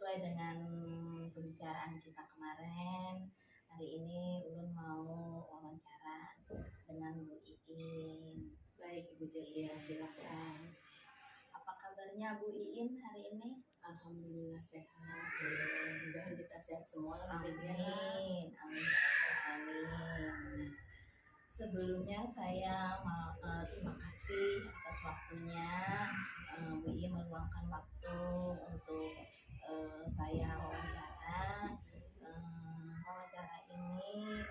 sesuai dengan pembicaraan kita kemarin, hari ini Ulun mau wawancara dengan Bu Iin. Baik Ibu Jatia, silakan. Apa kabarnya Bu Iin hari ini? Alhamdulillah sehat. Mudah-mudahan kita sehat semua. Amin, amin, amin. Sebelumnya saya terima kasih atas waktunya Bu Iin meluangkan waktu untuk saya wawancara. Wawancara ini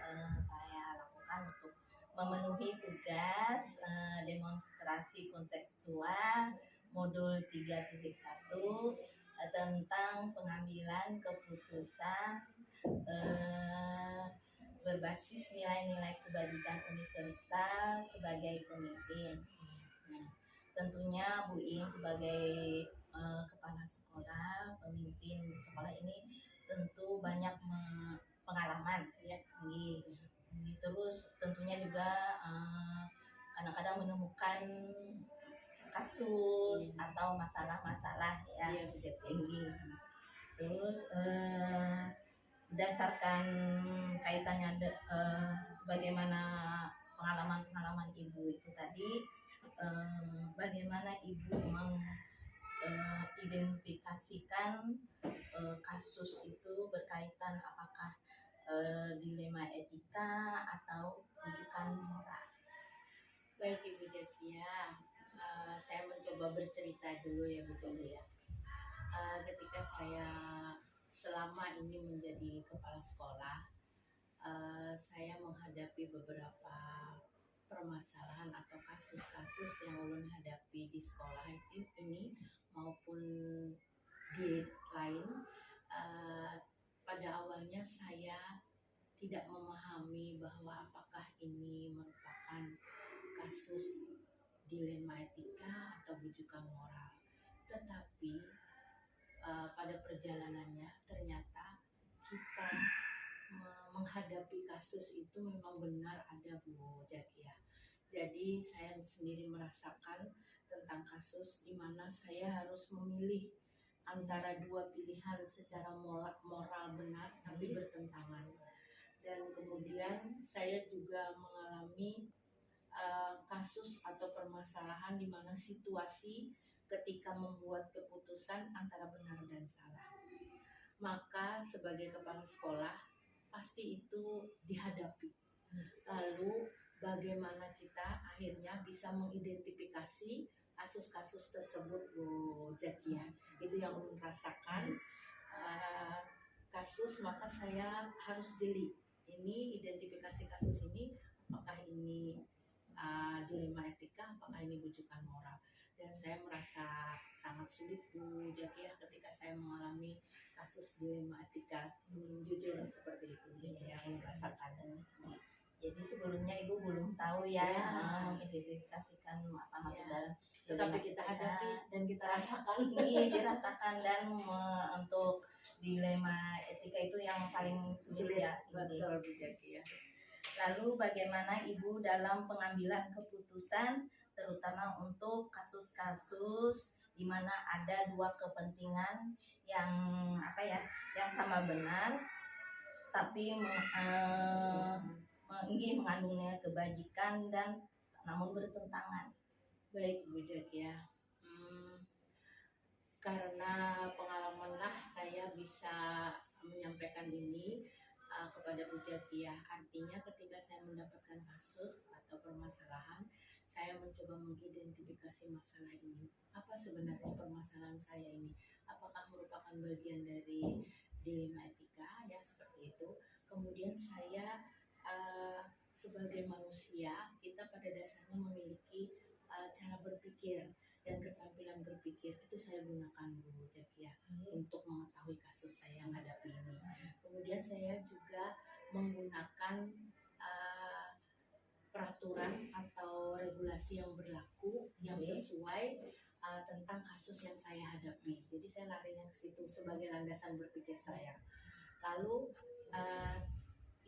saya lakukan untuk memenuhi tugas demonstrasi kontekstual modul 3.1 tentang pengambilan keputusan berbasis nilai-nilai kebajikan universal sebagai pemimpin. Nah, tentunya Bu In sebagai kepala sekolah, pemimpin sekolah ini tentu banyak pengalaman ya, terus tentunya juga kadang-kadang menemukan kasus atau masalah-masalah ya, tinggi. Terus berdasarkan kaitannya sebagaimana pengalaman-pengalaman Ibu itu tadi, bagaimana Ibu mengidentifikasikan kasus itu berkaitan apakah dilema etika atau rujukan moral. Baik Ibu Jatia, saya mencoba bercerita dulu ya Bu Jatia. Ketika saya selama ini menjadi kepala sekolah, saya menghadapi beberapa permasalahan atau kasus-kasus yang ulun hadapi di sekolah ini maupun di lain. Pada awalnya saya tidak memahami bahwa apakah ini merupakan kasus dilema etika atau rujukan moral. Tetapi pada perjalanannya ternyata kita menghadapi kasus itu memang benar ada Bu Jakia. Jadi saya sendiri merasakan tentang kasus di mana saya harus memilih antara dua pilihan secara moral benar tapi bertentangan. Dan kemudian saya juga mengalami kasus atau permasalahan di mana situasi ketika membuat keputusan antara benar dan salah. Maka sebagai kepala sekolah pasti itu dihadapi. Lalu bagaimana kita akhirnya bisa mengidentifikasi kasus-kasus tersebut Bu Jakia. Itu yang ulun rasakan kasus, maka saya harus jeli. Ini identifikasi kasus ini, apakah ini dilema etika, apakah ini rujukan moral. Dan saya merasa sangat sulit Bu Jakia ketika saya mengalami kasus dilema etika. Jujur seperti itu yang merasakan. Jadi sebelumnya Ibu belum tahu ya mengidentifikasikan apa maksud dalam, tetapi kita hadapi dan kita rasakan. Dirasakan dan untuk dilema etika itu yang paling sulit ya. Betul Bu Jakia. Lalu bagaimana Ibu dalam pengambilan keputusan terutama untuk kasus-kasus di mana ada dua kepentingan yang yang sama benar tapi mengandung nilai kebajikan dan namun bertentangan. Baik Bu Jakia. Karena pengalamanlah saya bisa menyampaikan ini kepada Bu Jatia. Artinya ketika saya mendapatkan kasus atau permasalahan, saya mencoba mengidentifikasi masalah ini. Apa sebenarnya permasalahan saya ini? Apakah merupakan bagian dari dilema etika ya seperti itu. Kemudian saya sebagai manusia, kita pada dasarnya memiliki cara berpikir dan keterampilan berpikir itu saya gunakan Bu Jakia untuk mengetahui kasus saya yang hadapi ini. Kemudian saya juga menggunakan peraturan atau regulasi yang berlaku yang sesuai tentang kasus yang saya hadapi. Jadi saya larinya ke situ sebagai landasan berpikir saya. Lalu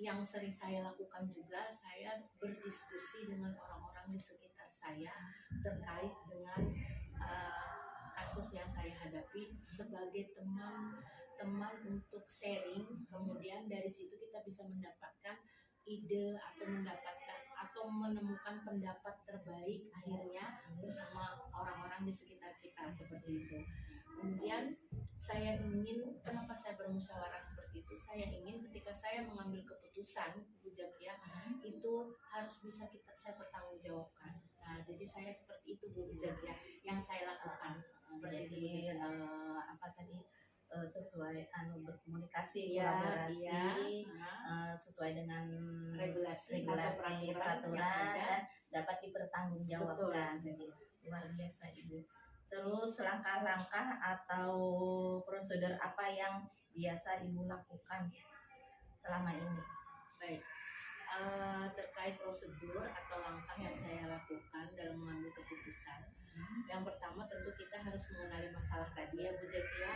yang sering saya lakukan juga, saya berdiskusi dengan orang-orang di sekitar saya terkait dengan kasus yang saya hadapi sebagai teman untuk sharing, kemudian dari situ kita bisa mendapatkan ide atau menemukan pendapat terbaik akhirnya bersama orang-orang di sekitar kita seperti itu. Kemudian saya ingin, kenapa saya bermusyawarah seperti itu? Saya ingin ketika saya mengambil keputusan, Bu Jakia, itu harus bisa saya pertanggungjawabkan. Nah, jadi saya seperti itu Bu Jakia yang saya lakukan. Jadi apa tadi sesuai berkomunikasi, ya, kolaborasi, sesuai dengan regulasi peraturan dan dapat dipertanggungjawabkan. Jadi luar biasa Ibu. Terus langkah-langkah atau prosedur apa yang biasa Ibu lakukan selama ini? Baik, terkait prosedur atau langkah yang saya lakukan dalam mengambil keputusan. Yang pertama tentu kita harus mengenali masalah tadi ya Bu Jakia.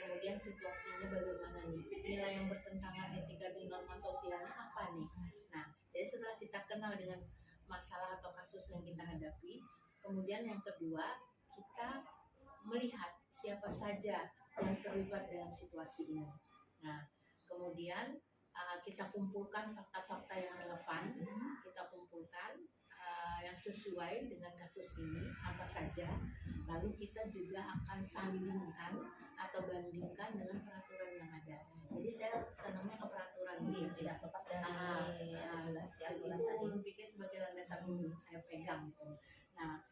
Kemudian situasinya bagaimana nih, nilai yang bertentangan etika dan norma sosialnya apa nih. Nah, jadi setelah kita kenal dengan masalah atau kasus yang kita hadapi, kemudian yang kedua kita melihat siapa saja yang terlibat dalam situasi ini. Nah, kemudian kita kumpulkan fakta-fakta yang relevan, kita kumpulkan yang sesuai dengan kasus ini apa saja, lalu kita juga akan sandingkan atau bandingkan dengan peraturan yang ada. Jadi saya senangnya ke peraturan ini, tidak lepas dari regulasi aturan tadi. Itu pikir sebagai landasan saya pegang itu. Nah,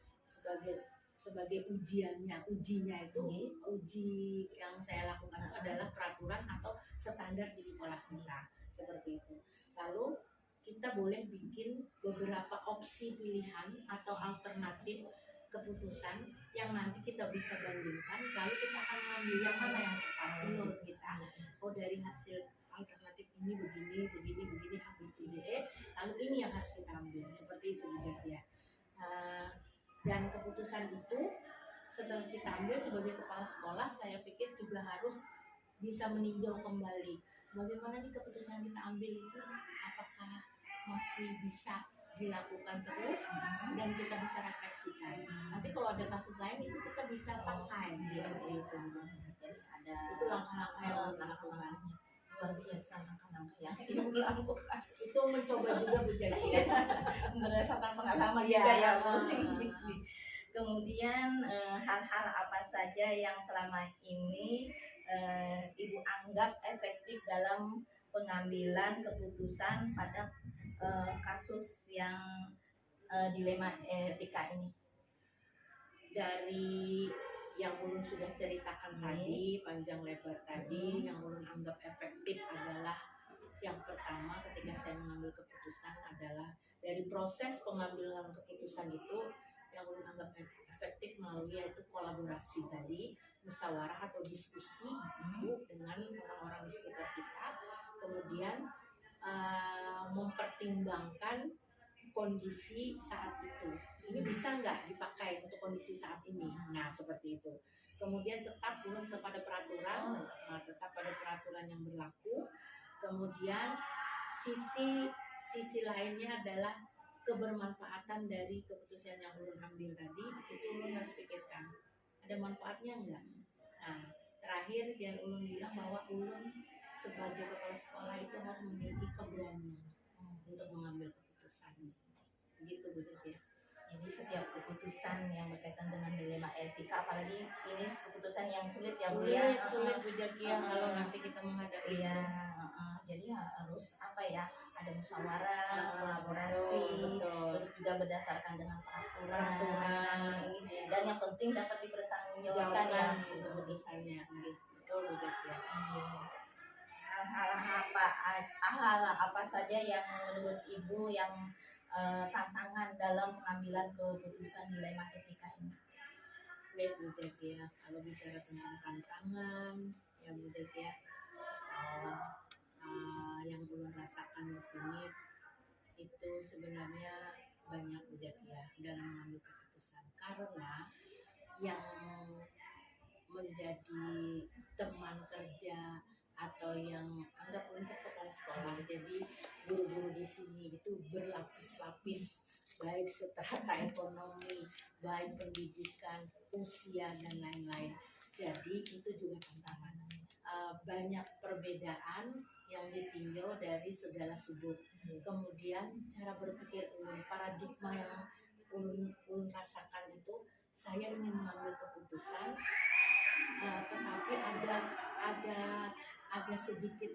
sebagai ujinya itu uji yang saya lakukan itu adalah peraturan atau standar di sekolah kita seperti itu. Lalu kita boleh bikin beberapa opsi pilihan atau alternatif keputusan yang nanti kita bisa bandingkan, lalu kita akan mengambil yang mana yang tepat menurut kita. Oh, dari hasil alternatif ini begini A B C D E, lalu ini yang harus kita ambil seperti itu Bu Jakia. Dan keputusan itu setelah kita ambil sebagai kepala sekolah, saya pikir juga harus bisa meninjau kembali bagaimana nih keputusan kita ambil itu, apakah masih bisa dilakukan terus dan kita bisa refleksikan. Nanti kalau ada kasus lain itu kita bisa pakai seperti itu. Jadi ada itu langkah-langkah yang dilakukan. Luar biasa langkah-langkah yang Ibu lakukan. Itu mencoba juga Bu Jakia. Berdasarkan pengalaman juga ya Bu. Kemudian hal-hal apa saja yang selama ini Ibu anggap efektif dalam pengambilan keputusan pada kasus yang dilema etika ini? Dari yang Ulun sudah ceritakan tadi, panjang lebar tadi, yang Ulun anggap efektif adalah yang pertama ketika saya mengambil keputusan adalah dari proses pengambilan keputusan itu yang Ulun anggap efektif melalui yaitu kolaborasi tadi, musyawarah atau diskusi dengan orang-orang di sekitar kita, kemudian mempertimbangkan kondisi saat itu. Ini bisa nggak dipakai untuk kondisi saat ini? Nah, seperti itu. Kemudian tetap pada peraturan, tetap pada peraturan yang berlaku. Kemudian sisi lainnya adalah kebermanfaatan dari keputusan yang Ulun ambil tadi, itu Ulun harus pikirkan. Ada manfaatnya enggak? Nah, terakhir yang Ulun bilang bahwa Ulun sebagai kepala sekolah itu harus memiliki keberanian untuk mengambil keputusan. Begitu Bu Jakia. Jadi setiap keputusan yang berkaitan dengan dilema etika, apalagi ini keputusan yang sulit ya Bu ya. Sulit Bu Jakia kalau nanti kita menghadapi. Iya, jadi harus apa ya? Ada musyawarah, kolaborasi, terus juga berdasarkan dengan peraturan. Dan yang penting dapat dipertanggungjawabkan ya keputusannya. Gitu Bu Jakia. Hal-hal apa saja yang menurut Ibu yang tantangan dalam pengambilan keputusan dilema etika ini? Baik Bu Jakia, kalau bicara tentang tantangan ya Bu Jakia, yang Ulun rasakan di sini itu sebenarnya banyak Bu Jakia dalam mengambil keputusan, karena yang menjadi teman kerja atau yang anggap untuk kepala sekolah, jadi guru-guru di sini itu berlapis-lapis, baik strata ekonomi, baik pendidikan, usia dan lain-lain. Jadi itu juga tantangan. Banyak perbedaan yang ditinjau dari segala sudut. Kemudian cara berpikir ulun, paradigma yang ulun rasakan itu, saya ingin mengambil keputusan, tetapi ada ada sedikit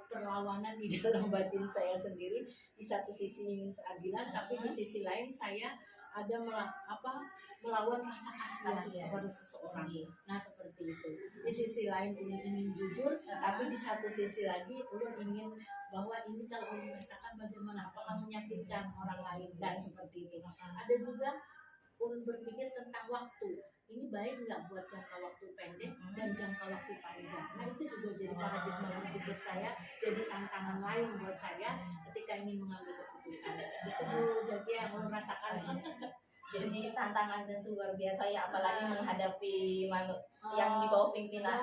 perlawanan di dalam batin saya sendiri. Di satu sisi ingin keadilan, tapi di sisi lain saya ada melawan rasa kasihan kepada seseorang. Nah seperti itu. Di sisi lain ulun ingin jujur, tapi di satu sisi lagi ulun ingin bahwa ini kalau ulun katakan bagaimana, apakah menyakitkan orang lain, dan seperti itu. Ada juga ulun berpikir tentang waktu. Ini baik nggak buat jangka waktu pendek dan jangka waktu panjang. Nah itu juga jadi paradigma berpikir saya, jadi tantangan lain buat saya ketika ingin mengambil keputusan. Itu jadi yang ulun rasakan. Jadi tantangan tentu luar biasa ya, apalagi menghadapi yang di bawah pimpinan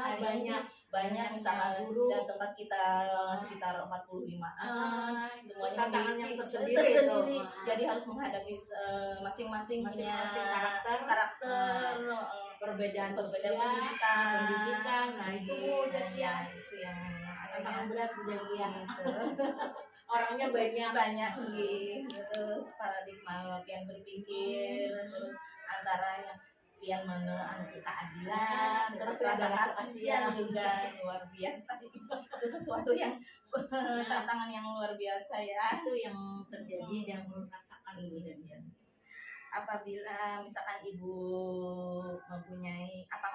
banyak misalkan guru dan tempat kita sekitar 45-an semuanya tantangan yang memiliki tersendiri itu. Jadi harus menghadapi masing-masing karakter, perbedaan pendidikan. Nah itu jadi yang tantangan berat jadi orangnya banyak gitu, paradigma yang berpikir, terus antara yang keadilan, terus rasa kasihan juga luar biasa. Itu sesuatu yang tantangan yang luar biasa ya. Itu yang terjadi dan merasakan apabila misalkan ibu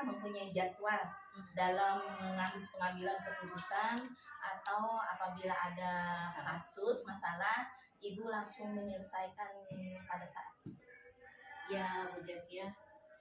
mempunyai jadwal dalam pengambilan keputusan, atau apabila ada kasus masalah, ibu langsung menyelesaikan pada saat itu. Ya Bu Jakia,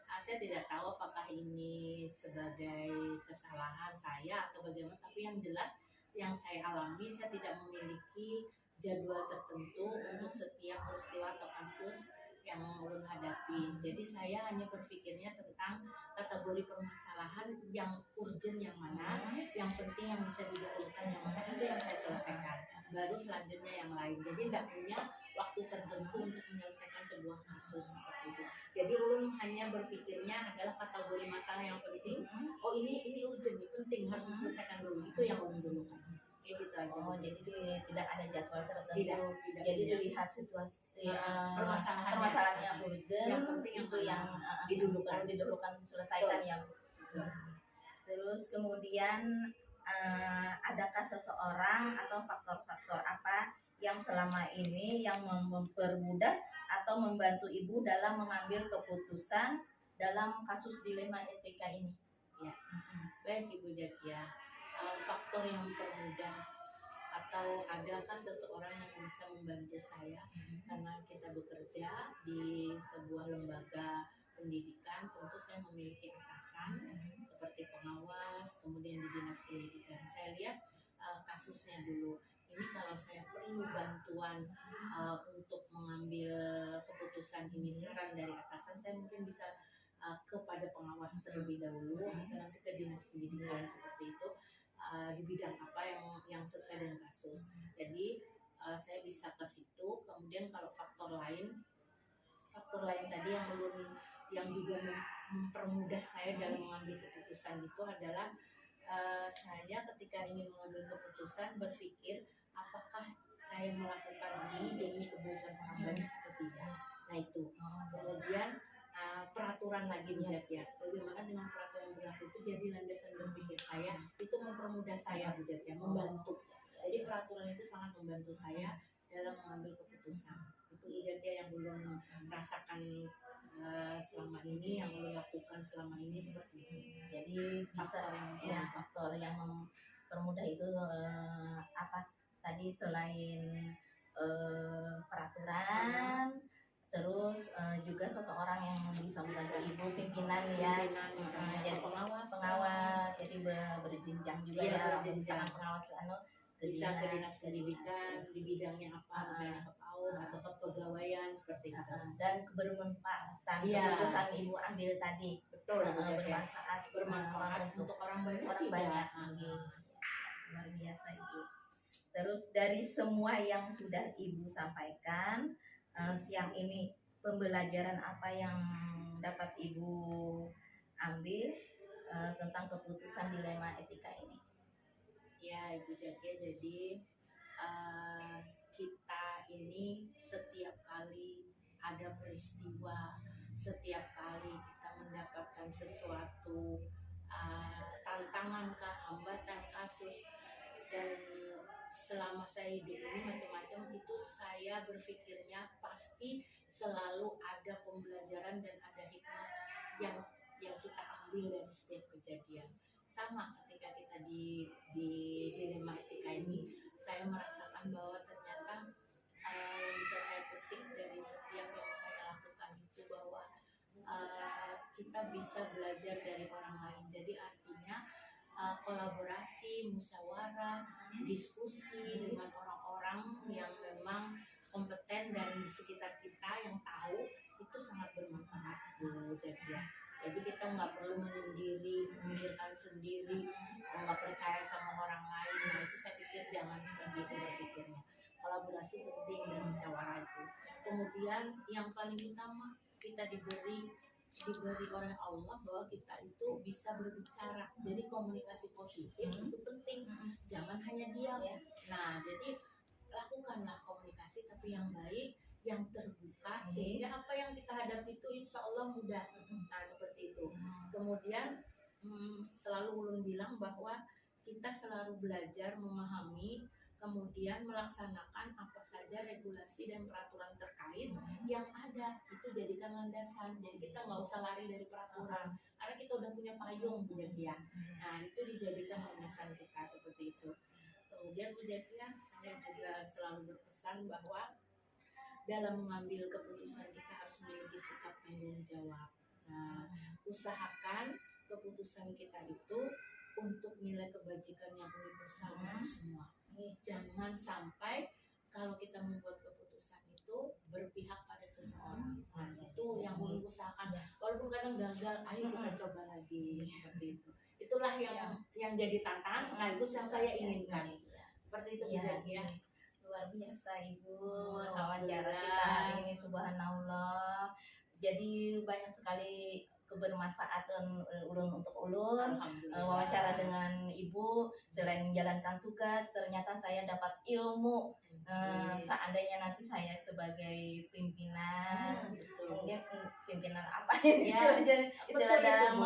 saya tidak tahu apakah ini sebagai kesalahan saya atau bagaimana, tapi yang jelas yang saya alami, saya tidak memiliki jadwal tertentu untuk setiap peristiwa atau kasus yang ulun hadapi. Jadi saya hanya berpikirnya tentang kategori permasalahan yang urgent yang mana, yang penting yang bisa didahulukan yang mana, itu yang saya selesaikan. Baru selanjutnya yang lain. Jadi tidak punya waktu tertentu untuk menyelesaikan sebuah kasus seperti itu. Jadi ulun hanya berpikirnya adalah kategori masalah yang penting. Oh ini urgent, ini penting, harus diselesaikan dulu. Itu yang ulun dulukan. Kayak gitu aja. Oh jadi tidak ada jadwal tertentu. Tidak jadi dilihat situasi permasalahannya urgent, yang penting itu yang didulukan selesaikan ya. Terus kemudian adakah seseorang atau faktor-faktor apa yang selama ini yang mempermudah atau membantu ibu dalam mengambil keputusan dalam kasus dilema etika ini? Ya, baik Ibu Jakia. Faktor yang mempermudah atau adakah seseorang yang bisa membantu saya, karena kita bekerja di sebuah lembaga pendidikan, tentu saya memiliki atasan seperti pengawas, kemudian di dinas pendidikan. Saya lihat kasusnya dulu. Ini kalau saya perlu bantuan untuk mengambil keputusan ini, saran dari atasan, saya mungkin bisa kepada pengawas terlebih dahulu atau nanti ke dinas pendidikan seperti itu, di bidang apa yang sesuai dengan kasus. Jadi saya bisa ke situ. Kemudian kalau faktor lain tadi yang juga mempermudah saya dalam mengambil keputusan itu adalah saya ketika ingin mengambil keputusan berpikir apakah saya melakukan ini demi kebaikan orang banyak atau tidak. Nah itu. Kemudian peraturan lagi lihat ya, bagaimana dengan peraturan berlaku itu jadi landasan berpikir saya, itu mempermudah saya ya, membantu. Jadi peraturan itu sangat membantu saya dalam mengambil keputusan. Itu ya yang belum rasakan selama ini, yang belum lakukan selama ini seperti itu. Jadi faktor yang mempermudah itu apa tadi, selain peraturan, terus juga seseorang yang bisa membantu ibu, pimpinan ya, jadi pengawas, jadi berjenjang juga ya, berjenjang. Pengawas bisa ke dinas pendidikan di bidangnya apa, misalnya ke PAUD atau ke pegawaian seperti itu. Dan kebermanfaatan keputusan ibu ambil tadi, betul, bermanfaat untuk orang banyak. Luar biasa ibu. Terus dari semua yang sudah ibu sampaikan siang ini, pembelajaran apa yang dapat Ibu ambil tentang keputusan dilema etika ini? Ya, Ibu Zakia, jadi kita ini setiap kali ada peristiwa, setiap kali kita mendapatkan sesuatu tantangan, hambatan, kasus, dan selama saya hidup ini macam-macam itu, saya berpikirnya pasti selalu ada pembelajaran dan ada hikmah yang kita ambil dari setiap kejadian. Sama ketika kita di dilema etika ini, saya merasakan bahwa ternyata yang bisa saya petik dari setiap yang saya lakukan itu bahwa kita bisa belajar dari orang lain. Jadi artinya kolaborasi, musyawarah, diskusi dengan orang-orang yang memang kompeten dan di sekitar kita yang tahu, itu sangat bermanfaat, Bu Zakia. Jadi kita nggak perlu menyendiri, memikirkan sendiri, nggak percaya sama orang lain. Nah itu saya pikir jangan seperti itu berpikirnya. Kolaborasi penting dan musyawarah itu. Kemudian yang paling utama, kita diberi oleh Allah bahwa kita itu bisa berbicara. Jadi komunikasi positif itu penting. Jangan hanya diam. Nah jadi lakukanlah komunikasi tapi yang baik, yang terbuka, sehingga apa yang kita hadapi itu insya Allah mudah. Nah seperti itu. Kemudian selalu ulun bilang bahwa kita selalu belajar memahami, kemudian melaksanakan apa saja regulasi dan peraturan terkait yang ada, itu jadikan landasan. Jadi kita nggak usah lari dari peraturan, karena kita udah punya payung, Bu Zakia. Nah itu dijadikan landasan kita seperti itu. Kemudian Bu Zakia, saya juga selalu berpesan bahwa dalam mengambil keputusan kita harus memiliki sikap tanggung jawab. Nah, usahakan keputusan kita itu untuk nilai kebajikan yang universal untuk semua. Jangan sampai kalau kita membuat keputusan itu berpihak pada seseorang. Nah, itu yang ulun usahakan. Walaupun kadang gagal, ayo kita coba lagi seperti itu. Itulah yang jadi tantangan sekaligus yang saya inginkan. Seperti itu Bu Zakia. Luar biasa Ibu wawancara kita hari ini, subhanallah. Jadi banyak sekali kebermanfaatan ulun untuk ulun. Wawancara dengan Ibu, selain menjalankan tugas, ternyata saya dapat ilmu. Seandainya nanti saya sebagai pimpinan, mungkin pimpinan apa ya, itulah dalam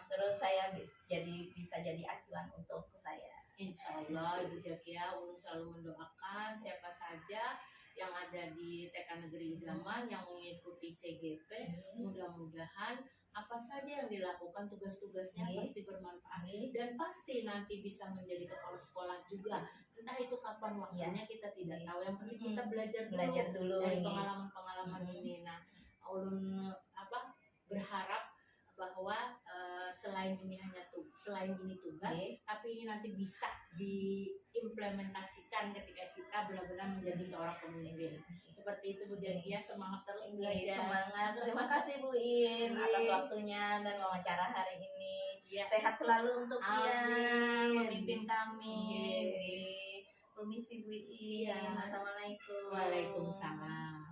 terus saya bisa jadi acuan untuk saya. Insya Allah Ibu Zakia, ulun selalu mendoakan siapa saja yang ada di TK Negeri Idaman yang mengikuti CGP, mudah-mudahan apa saja yang dilakukan tugas-tugasnya pasti bermanfaat dan pasti nanti bisa menjadi kepala sekolah juga. Entah itu kapan waktunya kita tidak tahu, yang penting kita belajar dulu dari pengalaman-pengalaman ini. Nah, ulun berharap bahwa selain ini tugas, tapi ini nanti bisa diimplementasikan ketika kita benar-benar menjadi seorang pemimpin. Seperti itu Bu Zakia, semangat terus belajar. Semangat. Terima kasih Bu In atas waktunya dan wawancara hari ini. Sehat selalu untuk dia memimpin kami. Permisi Bu In. Assalamualaikum. Waalaikumsalam.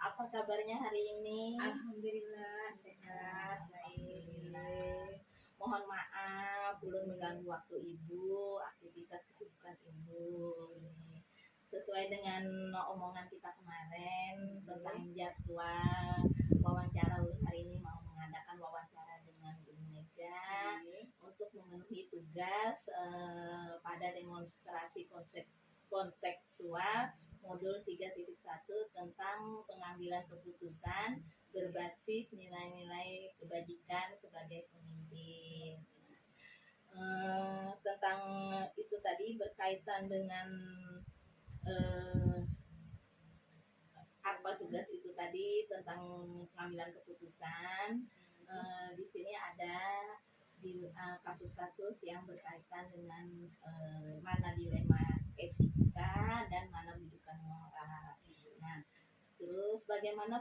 Apa kabarnya hari ini? Alhamdulillah sehat, baik. Mohon maaf belum mengganggu waktu Ibu, aktivitas kesibukan Ibu. Sesuai dengan omongan kita kemarin tentang jadwal wawancara, hari ini mau mengadakan wawancara dengan Bu Mega untuk memenuhi tugas pada demonstrasi kontekstual modul 3.1 tentang pengambilan keputusan berbasis nilai-nilai kebajikan sebagai pemimpin. Tentang itu tadi berkaitan dengan apa tugas itu tadi tentang pengambilan keputusan. Di sini ada kasus-kasus yang berkaitan dengan mana dilema etika dan mana rujukan moral. Nah, Terus bagaimana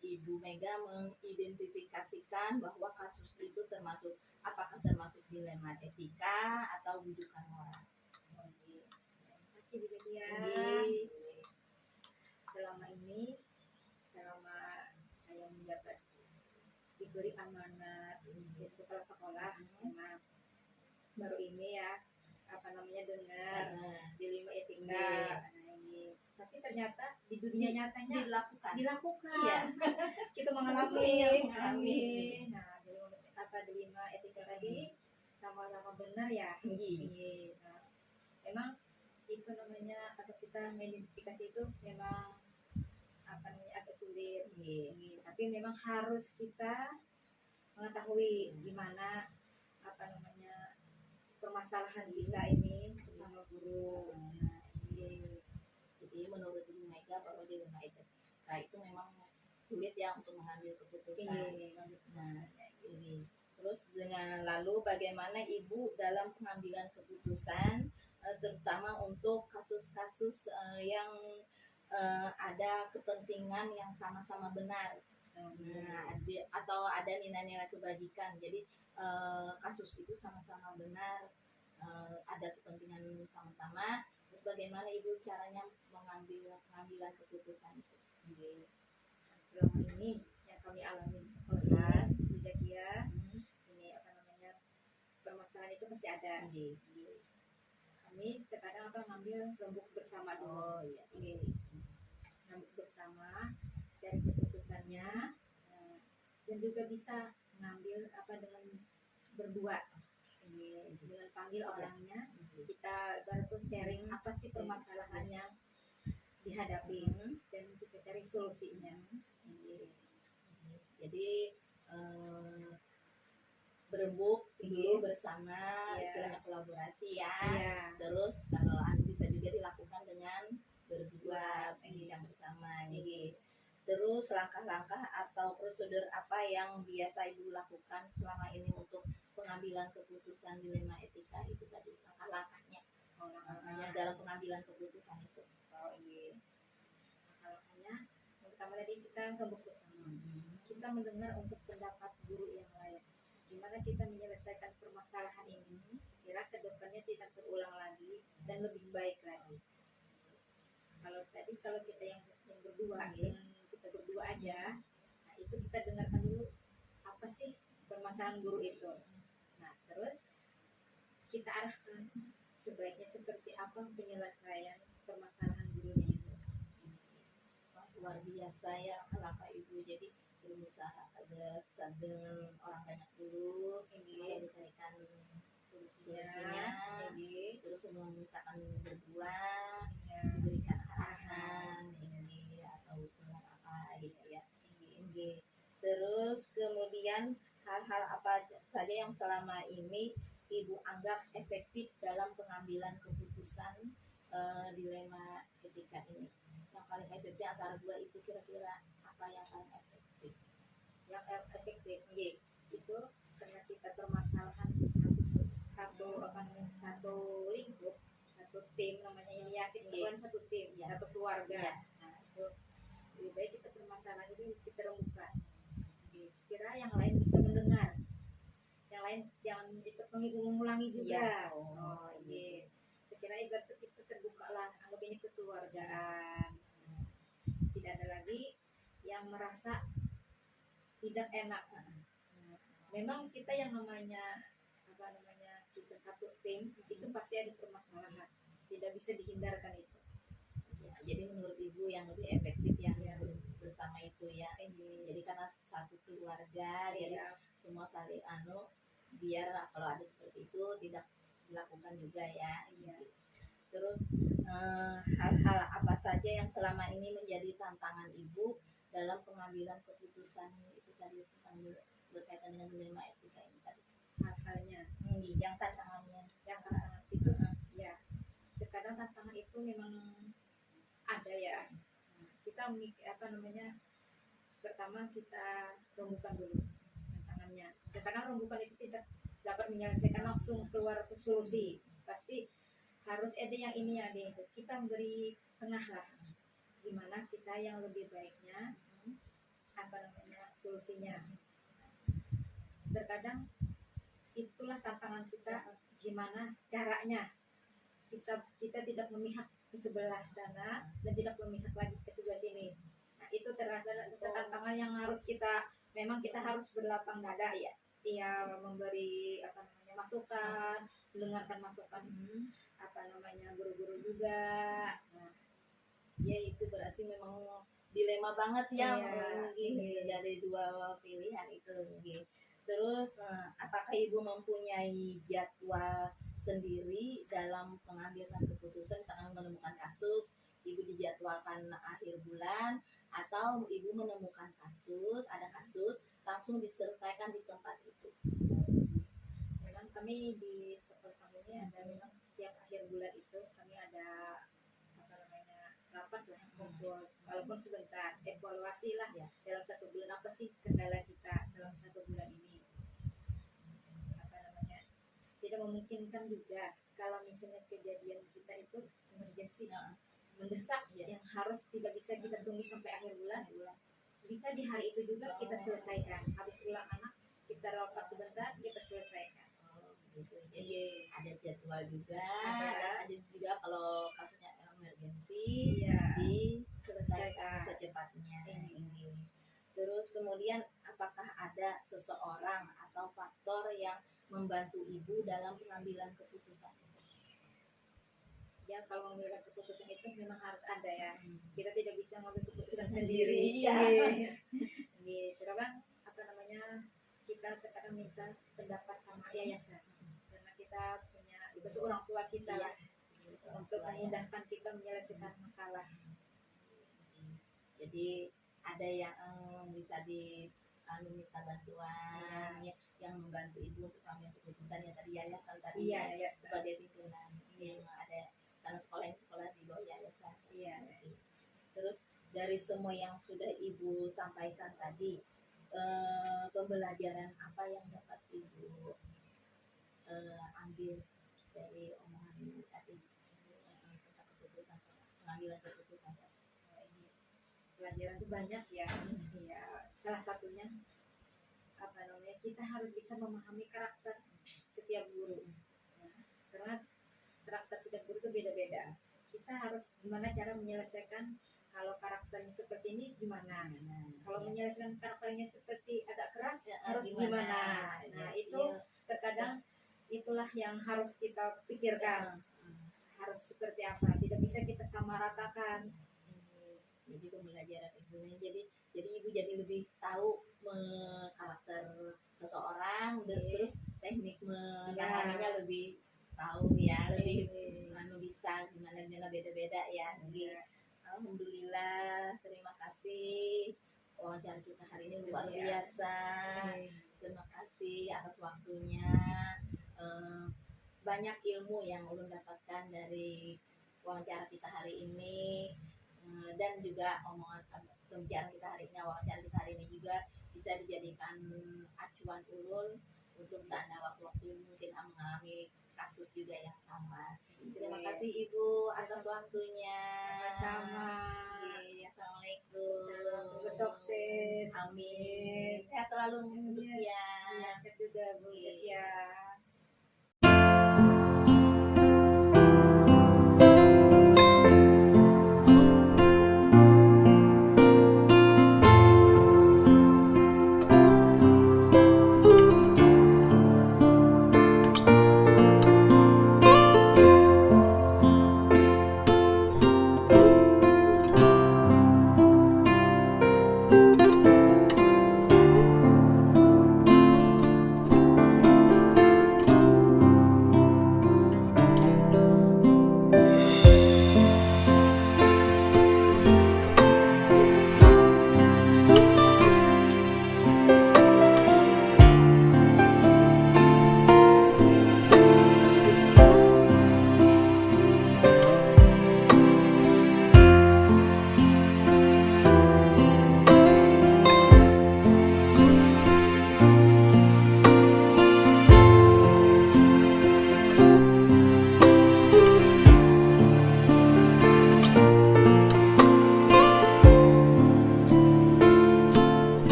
Ibu Mega mengidentifikasikan bahwa kasus itu apakah termasuk dilema etika atau bujukan moral? Oke. Terima kasih Bu Jadia. Oke. Selama ini, selama saya menjabat diberi amanat jadi kepala sekolah, memang baru ini ya dengar dilema etika. Nah, ini tapi ternyata di dunia nyatanya dilakukan. Iya. Kita mengalami. Nah, dilema etika tadi sama-sama benar ya. Iya. Nah, memang itu namanya atau kita mengidentifikasi itu memang agak sulit. Tapi memang harus kita mengetahui gimana permasalahan kita ini bersama guru. Nah, jadi menurut Ibu Mega bahwa dilema etika itu memang sulit ya untuk mengambil keputusan. Nah, ini terus lalu bagaimana Ibu dalam pengambilan keputusan terutama untuk kasus-kasus yang ada kepentingan yang sama-sama benar. Nah, atau ada nilai-nilai kebajikan. Jadi kasus itu sama-sama benar, ada kepentingan sama-sama. Terus bagaimana Ibu caranya pengambilan keputusan itu? Selama ini yang kami alami di sekolah, tidak ya, ini permasalahan itu pasti ada. Kami terkadang ngambil rembuk bersama dulu. Rembuk bersama dari keputusannya, dan juga bisa ngambil dengan berdua, dengan panggil orangnya, kita baru sharing apa sih permasalahan yang dihadapi dan kita cari solusinya. Jadi berembuk dulu bersama, istilahnya kolaborasi ya. Terus kalau bisa juga dilakukan dengan berdua yang bersama. Terus langkah-langkah atau prosedur apa yang biasa Ibu lakukan selama ini untuk pengambilan keputusan dilema etika itu tadi, langkah-langkahnya dalam pengambilan keputusan itu? Langkah-langkahnya yang pertama tadi kita rembuk bersama. Kita mendengar untuk pendapat guru yang lain. Gimana kita menyelesaikan permasalahan ini sekira kedepannya tidak terulang lagi dan lebih baik lagi. Kalau kita yang berdua, kita berdua aja, nah itu kita dengarkan dulu apa sih permasalahan guru itu. Nah terus kita arahkan sebaiknya seperti apa penyelesaian permasalahan gurunya itu. Luar biasa ya langkah Ibu, jadi berusaha dengan orang banyak dulu, dicarikan solusinya, terus misalkan berdua diberikan arahan atau usulan apa gitu ya. Terus kemudian hal-hal apa saja yang selama ini Ibu anggap efektif dalam pengambilan keputusan dilema etika ini? Yang paling efektif antara dua itu kira-kira apa yang paling efektif? Yang efektif itu karena kita permasalahan satu lingkup, satu tim namanya ini ya, kita satu tim, satu keluarga. Nah itu lebih baik kita permasalahan ini kita rembukan. Sekira yang lain bisa mendengar, yang lain jangan ikut mengulangi juga. Sekira ibarat kita terbuka lah, anggap ini kekeluargaan. Tidak ada lagi yang merasa tidak enak. Memang kita yang namanya kita satu tim itu pasti ada permasalahan, tidak bisa dihindarkan itu. Jadi menurut Ibu yang lebih efektif yang bersama itu ya. Jadi karena satu keluarga, jadi semua saling biar kalau ada seperti itu tidak dilakukan juga ya. Terus hal-hal apa saja yang selama ini menjadi tantangan Ibu dalam pengambilan keputusan itu tadi berkaitan dengan dilema etika ini tadi? Hal-halnya yang tantangan itu ya terkadang tantangan itu memang ada ya. Kita pertama kita rembukan dulu tantangannya. Terkadang rembukan itu tidak dapat menyelesaikan langsung keluar ke solusi, pasti harus ada yang ini ya deh. Kita beri tengah lah, gimana kita yang lebih baiknya solusinya. Terkadang itulah tantangan kita, gimana caranya kita tidak memihak ke sebelah sana dan tidak memihak lagi ke sebelah sini. Nah, itu terasa tantangan yang harus memang kita harus berlapang dada ya. Iya, memberi masukan, mendengarkan masukan guru-guru juga. Nah, ya itu berarti memang dilema banget ya, iya. Dari dua pilihan itu. Terus apakah ibu mempunyai jadwal sendiri dalam pengambilan keputusan, misalkan menemukan kasus ibu dijadwalkan akhir bulan, atau ibu menemukan ada kasus langsung diselesaikan di tempat itu? Memang kami di sekolah kami ini ada, memang setiap akhir bulan itu kami ada rapat lah, kumpul walaupun sebentar, evaluasi lah ya. Dalam 1 bulan apa sih kendala kita selama 1 bulan ini. Tidak memungkinkan juga kalau misalnya kejadian kita itu emergency, mendesak yang harus tidak bisa kita tunggu sampai akhir bulan. Bisa di hari itu juga kita selesaikan. Habis pulang anak kita rapat sebentar, kita selesaikan. Gitu. Jadi ada jadwal juga, ada juga kalau kasusnya emergensi diselesaikan secepatnya. Terus kemudian apakah ada seseorang atau faktor yang membantu ibu dalam pengambilan keputusan? Ya, kalau mengambil keputusan itu memang harus ada ya. Kita tidak bisa mengambil keputusan sendiri. Terkadang kita terkadang minta pendapat sama yayasan, karena kita punya itu orang tua kita lah, untuk memudahkan kita menyelesaikan masalah. Jadi ada yang bisa minta bantuan, yang membantu ibu untuk mengambil keputusan, yang tadi yayasan tadi sebagai pimpinan. Ini yang ada karena sekolah di bawah yayasan. Terus dari semua yang sudah ibu sampaikan tadi, pembelajaran apa yang dapat ibu ambil dari omongan ibu tadi tentang pengambilan keputusan? Pelajaran itu banyak ya. Salah satunya kita harus bisa memahami karakter setiap guru. Karena karakter setiap guru itu beda-beda. Kita harus gimana cara menyelesaikan, kalau karakternya seperti ini gimana. Kalau menyelesaikan karakternya seperti agak keras, harus gimana. Nah, itu terkadang itulah yang harus kita pikirkan. Harus seperti apa, tidak bisa kita samaratakan. Jadi pembelajaran ibunya, jadi ibu jadi lebih tahu karakter seseorang, terus teknik menanganinya lebih tahu ya, lebih bisa gimana beda-beda ya. Alhamdulillah, terima kasih wawancara kita hari ini luar biasa. Terima kasih atas waktunya. Banyak ilmu yang ulun dapatkan dari wawancara kita hari ini. Dan juga wawancara kita hari ini juga bisa dijadikan acuan ulun untuk sana waktu-waktu mungkin mengalami kasus juga yang sama. Terima kasih Ibu atas waktunya. Sama. Assalamualaikum. Semoga sukses. Amin. Sehat selalu untuk ya. Sehat juga Bu ya.